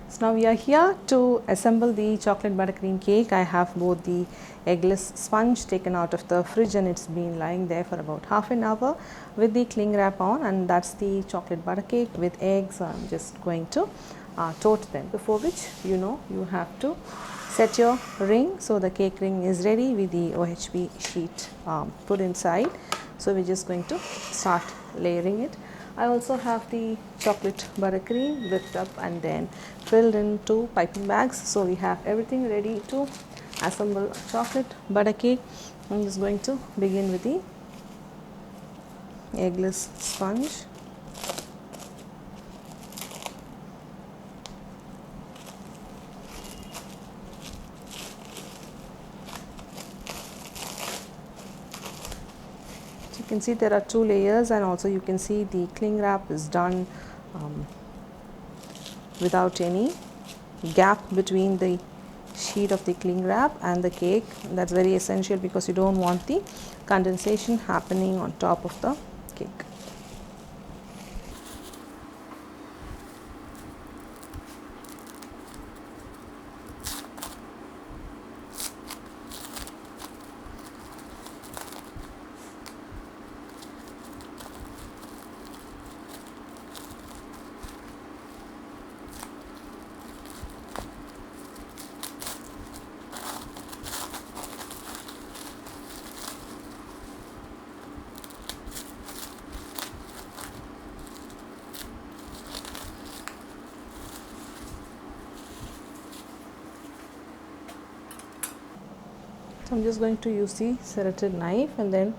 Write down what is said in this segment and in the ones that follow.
So now we are here to assemble the chocolate buttercream cake. I have both the eggless sponge taken out of the fridge and it's been lying there for about half an hour with the cling wrap on, and that's the chocolate butter cake with eggs. I'm just going to toast them, before which you have to set your ring. So the cake ring is ready with the OHB sheet put inside. So we're just going to start layering it. I also have the chocolate buttercream whipped up and then filled into piping bags. So we have everything ready to assemble chocolate butter cake. I'm just going to begin with the eggless sponge. You can see there are two layers, and also you can see the cling wrap is done without any gap between the sheet of the cling wrap and the cake. That's very essential because you don't want the condensation happening on top of the cake. So I'm just going to use the serrated knife, and then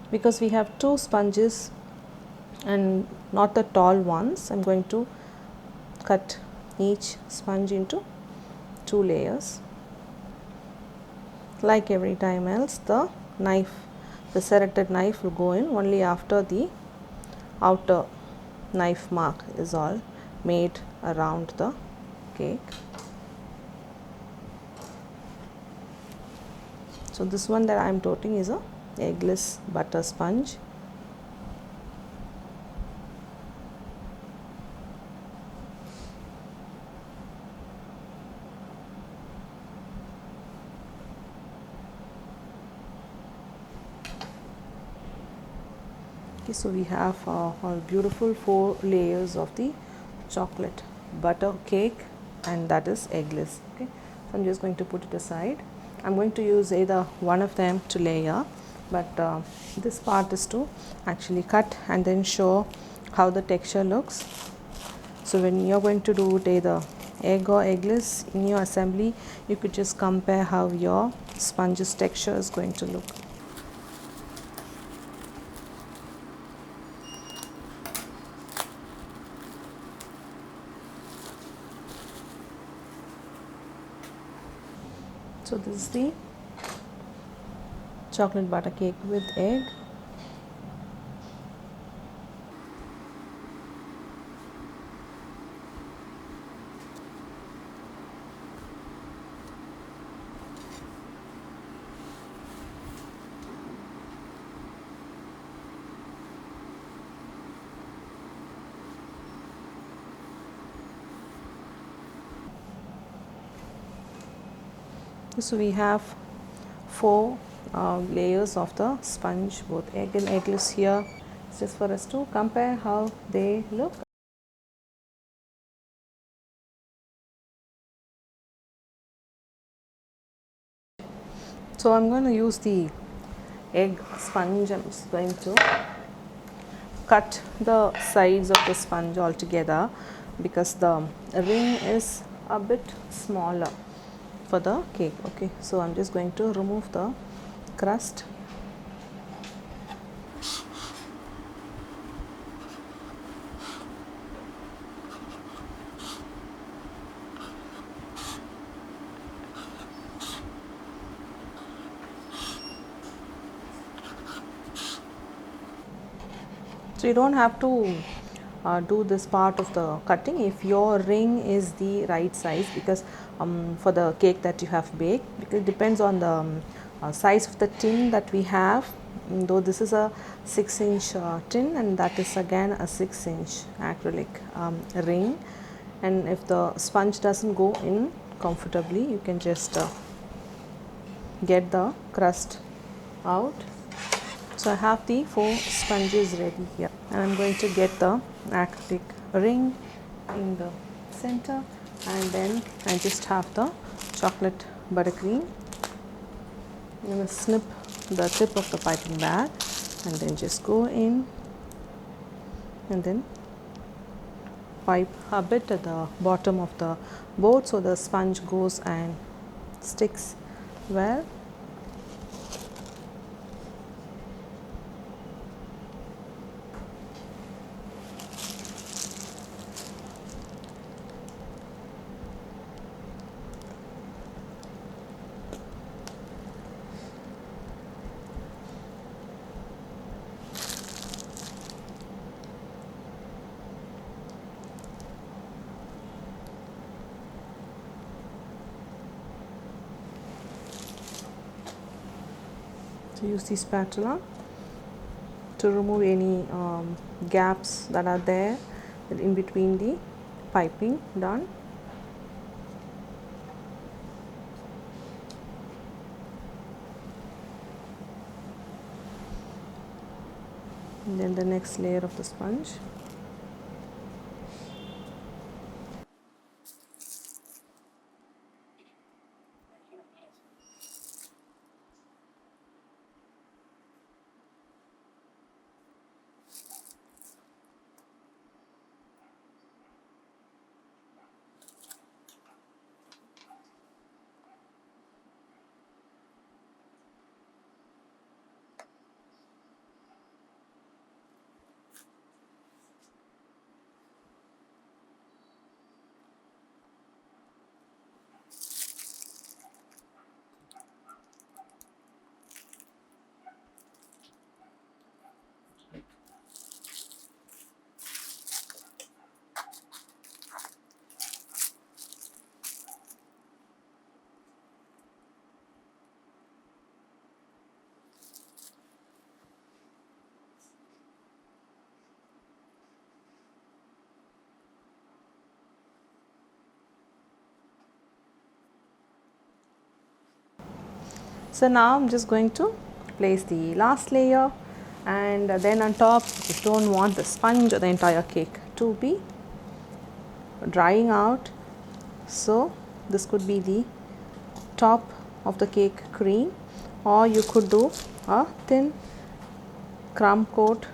because we have two sponges and not the tall ones, I'm going to cut each sponge into two layers. Like every time else, the serrated knife will go in only after the outer knife mark is all made around the cake. So this one that I am toting is a eggless butter sponge. Okay, so we have our beautiful 4 layers of the chocolate butter cake, and that is eggless. Okay, so I'm just going to put it aside. I'm going to use either one of them to layer, but this part is to actually cut and then show how the texture looks. So when you're going to do it either egg or eggless in your assembly, you could just compare how your sponge's texture is going to look. So this is the chocolate butter cake with egg. So we have 4 layers of the sponge, both egg and eggless here. It's just for us to compare how they look. So I'm going to use the egg sponge. I'm just going to cut the sides of the sponge altogether because the ring is a bit smaller for the cake. Okay, so I'm just going to remove the crust. So you don't have to do this part of the cutting if your ring is the right size, because for the cake that you have baked, because it depends on the size of the tin that we have. Though this is a 6-inch tin, and that is again a 6-inch acrylic ring. and if the sponge doesn't go in comfortably, you can just get the crust out. So I have the 4 sponges ready here, and I'm going to get the acrylic ring in the center, and then I just have the chocolate buttercream. I'm going to snip the tip of the piping bag and then just go in and then pipe a bit at the bottom of the board so the sponge goes and sticks well. So use the spatula to remove any gaps that are there in between the piping done. And then the next layer of the sponge. So now I'm just going to place the last layer, and then on top you just don't want the sponge or the entire cake to be drying out. So this could be the top of the cake cream, or you could do a thin crumb coat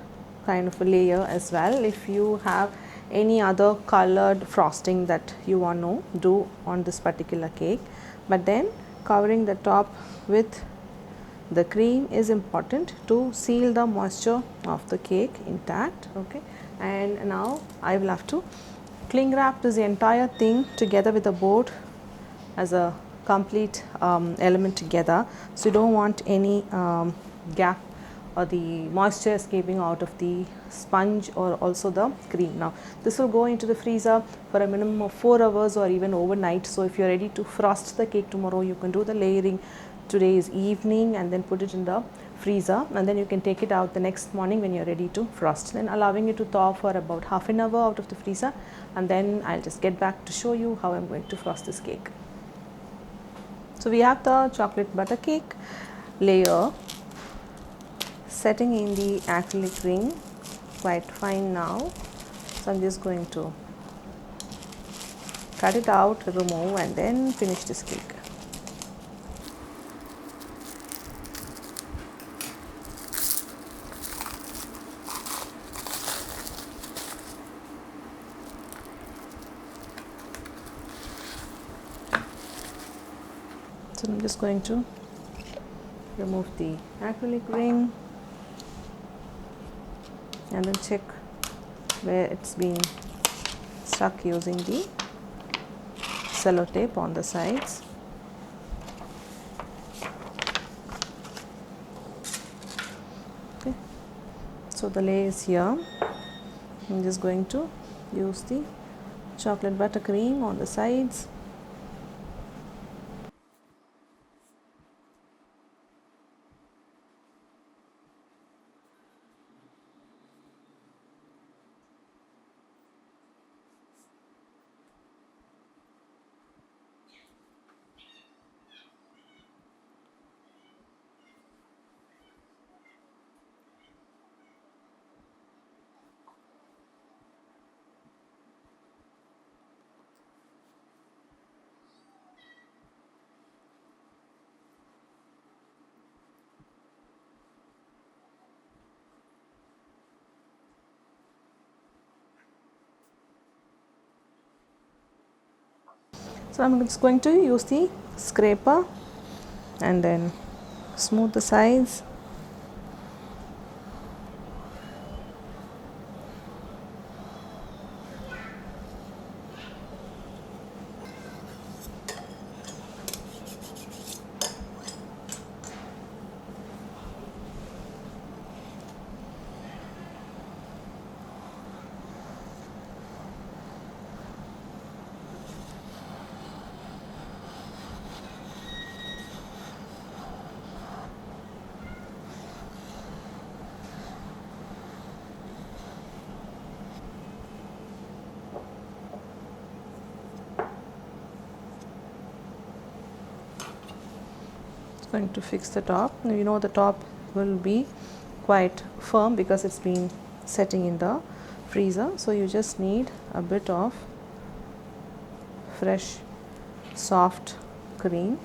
kind of a layer as well if you have any other colored frosting that you want to do on this particular cake. But then covering the top with the cream is important to seal the moisture of the cake intact. Okay, and now I will have to cling wrap this entire thing together with the board as a complete element together. So you don't want any gap or the moisture escaping out of the sponge or also the cream. Now this will go into the freezer for a minimum of 4 hours or even overnight. So if you're ready to frost the cake tomorrow, you can do the layering today's evening and then put it in the freezer, and then you can take it out the next morning when you're ready to frost, then allowing it to thaw for about half an hour out of the freezer, and then I'll just get back to show you how I'm going to frost this cake. So we have the chocolate butter cake layer setting in the acrylic ring quite fine now. So I'm just going to cut it out, remove, and then finish this cake. So I'm just going to remove the acrylic ring and then check where it's been stuck using the sellotape on the sides. Okay, so the layer is here. I'm just going to use the chocolate buttercream on the sides. So I'm just going to use the scraper and then smooth the sides. Going to fix the top. Now you know the top will be quite firm because it's been setting in the freezer, so you just need a bit of fresh soft cream.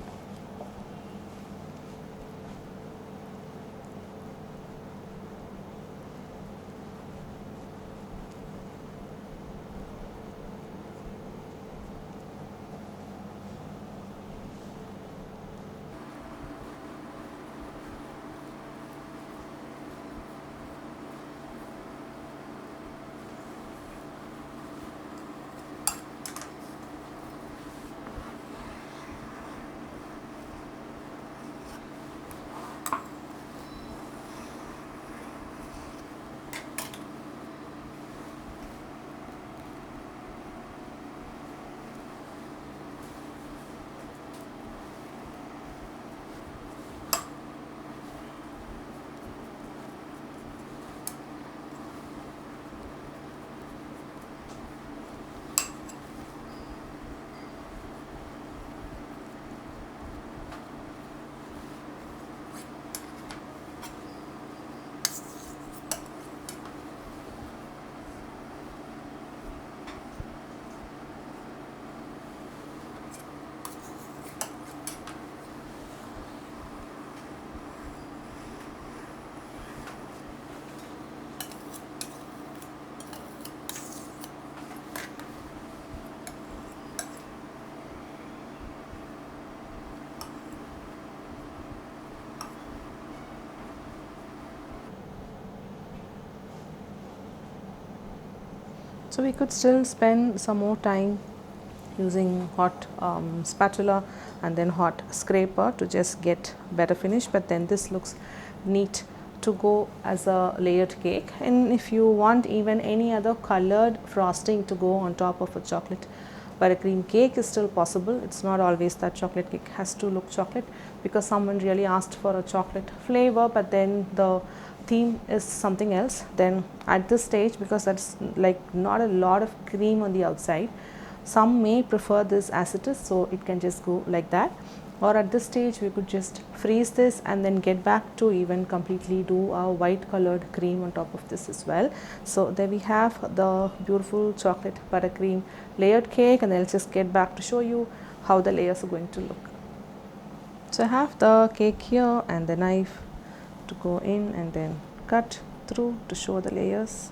So we could still spend some more time using hot spatula and then hot scraper to just get better finish, but then this looks neat to go as a layered cake. And if you want even any other colored frosting to go on top of a chocolate buttercream cake is still possible. It's not always that chocolate cake has to look chocolate, because someone really asked for a chocolate flavor but then the theme is something else. Then at this stage, because that's like not a lot of cream on the outside, some may prefer this as it is, so it can just go like that. Or at this stage we could just freeze this and then get back to even completely do a white colored cream on top of this as well. So there we have the beautiful chocolate buttercream layered cake, and I'll just get back to show you how the layers are going to look. So I have the cake here and the knife to go in and then cut through to show the layers.